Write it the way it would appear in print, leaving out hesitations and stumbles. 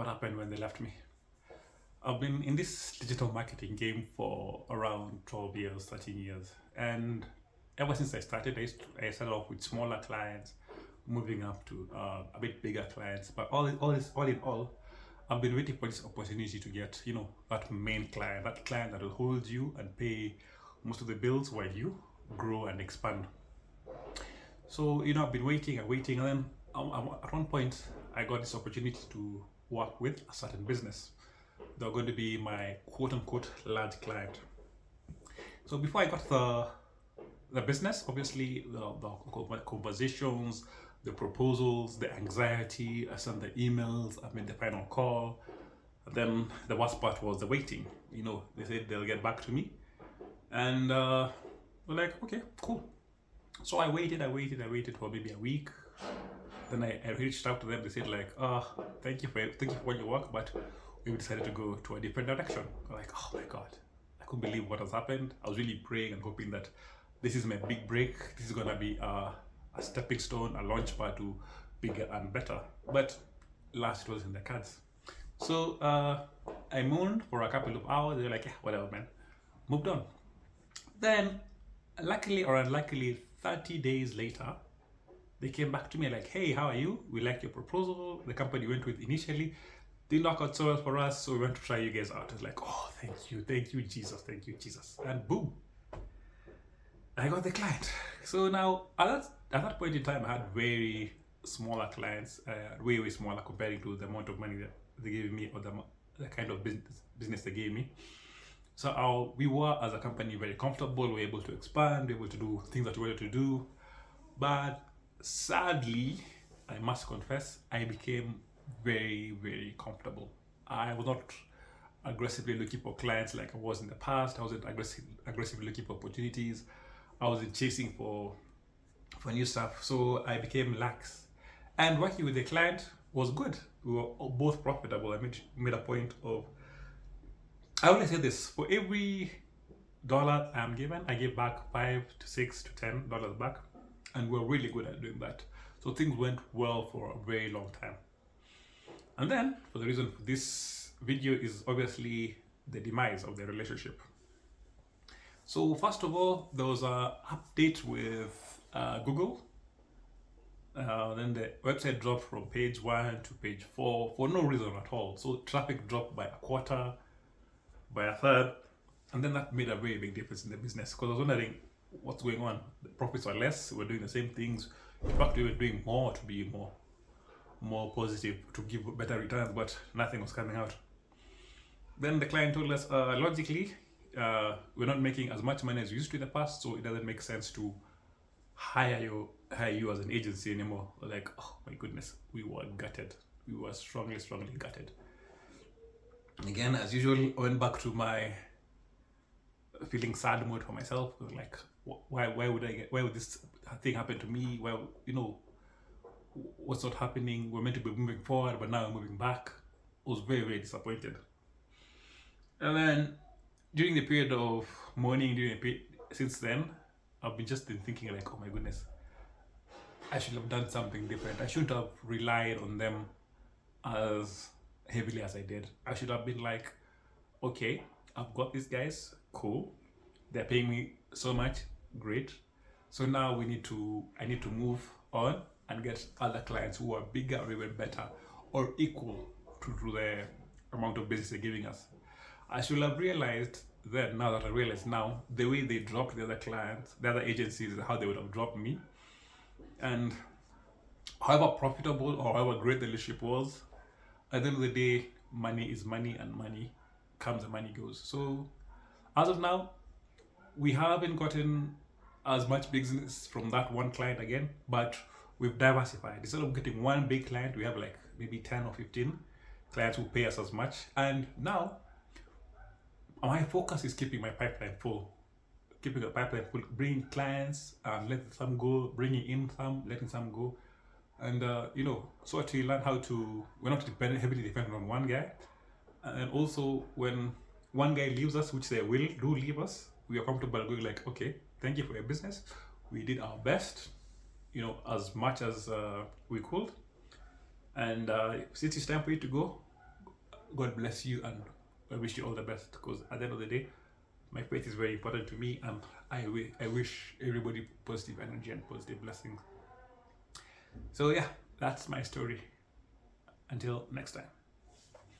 what happened when they left me. I've been in this digital marketing game for around 12 years, 13 years. And ever since I started, I started off with smaller clients, moving up to a bit bigger clients. But all in all, I've been waiting for this opportunity to get, that main client, that client that will hold you and pay most of the bills while you grow and expand. So, I've been waiting and waiting. And then at one point, I got this opportunity to work with a certain business. They're going to be my quote unquote large client. So before I got the business, obviously the conversations, the proposals, the anxiety, I sent the emails, I made the final call. And then the worst part was the waiting. They said they'll get back to me. And we're like, okay, cool. So I waited for maybe a week. Then I reached out to them. They said like, thank you for all your work, but we decided to go to a different direction. I'm like, oh my God, I couldn't believe what has happened. I was really praying and hoping that this is my big break. This is gonna be a stepping stone, a launch pad to bigger and better. But last it was in the cards. So I moaned for a couple of hours. They were like, yeah, whatever, man. Moved on. Then, luckily or unluckily, 30 days later, they came back to me like, hey, how are you? We liked your proposal. The company we went with initially didn't work out so well for us, so we want to try you guys out. I was like, oh, thank you, Jesus. And boom, I got the client. So now, at that point in time, I had very smaller clients, way smaller comparing to the amount of money that they gave me or the kind of business they gave me. So we were, as a company, very comfortable. We were able to expand, able to do things that we wanted to do. But sadly, I must confess, I became very, very comfortable. I was not aggressively looking for clients like I was in the past. I wasn't aggressively looking for opportunities. I wasn't chasing for new stuff. So I became lax. And working with the client was good. We were both profitable. I made a point of, I always say this, for every dollar I'm given, I give back $5 to $6 to $10 back. And we're really good at doing that. So things went well for a very long time. And then, for the reason for this video is obviously the demise of the relationship. So first of all, there was an update with Google. Then the website dropped from page 1 to page 4 for no reason at all. So traffic dropped by a quarter, by a third. And then that made a very big difference in the business, because I was wondering what's going on. The profits are less, we're doing the same things. In fact, we were doing more to be more positive, to give better returns, but nothing was coming out. Then the client told us, logically, we're not making as much money as we used to in the past, so it doesn't make sense to hire you as an agency anymore. We're like, oh my goodness, we were gutted. We were strongly gutted. Again, as usual, I went back to my feeling sad mode for myself. I was like, why would this thing happen to me? Well, what's not happening? We're meant to be moving forward, but now we're moving back. I was very, very disappointed. And then during the period of mourning, since then, I've just been thinking like, oh my goodness, I should have done something different. I shouldn't have relied on them as heavily as I did. I should have been like, okay, I've got these guys, cool. They're paying me so much, great. So now I need to move on and get other clients who are bigger or even better or equal to the amount of business they're giving us. I should have realized then, now that I realize now, the way they dropped the other clients, the other agencies, how they would have dropped me. And however profitable or however great the relationship was, at the end of the day, money is money, and money comes and money goes. So as of now, we haven't gotten as much business from that one client again, but we've diversified. Instead of getting one big client, we have like maybe 10 or 15 clients who pay us as much. And now my focus is keeping my pipeline full, bringing clients and letting some go, bringing in some, letting some go. And so actually learn how to, we're not heavily dependent on one guy. And also when one guy leaves us, which they do leave us, we are comfortable going like, okay, thank you for your business. We did our best, as much as we could. And since it's time for you to go, God bless you, and I wish you all the best, because at the end of the day, my faith is very important to me, and I wish everybody positive energy and positive blessings. So yeah, that's my story. Until next time.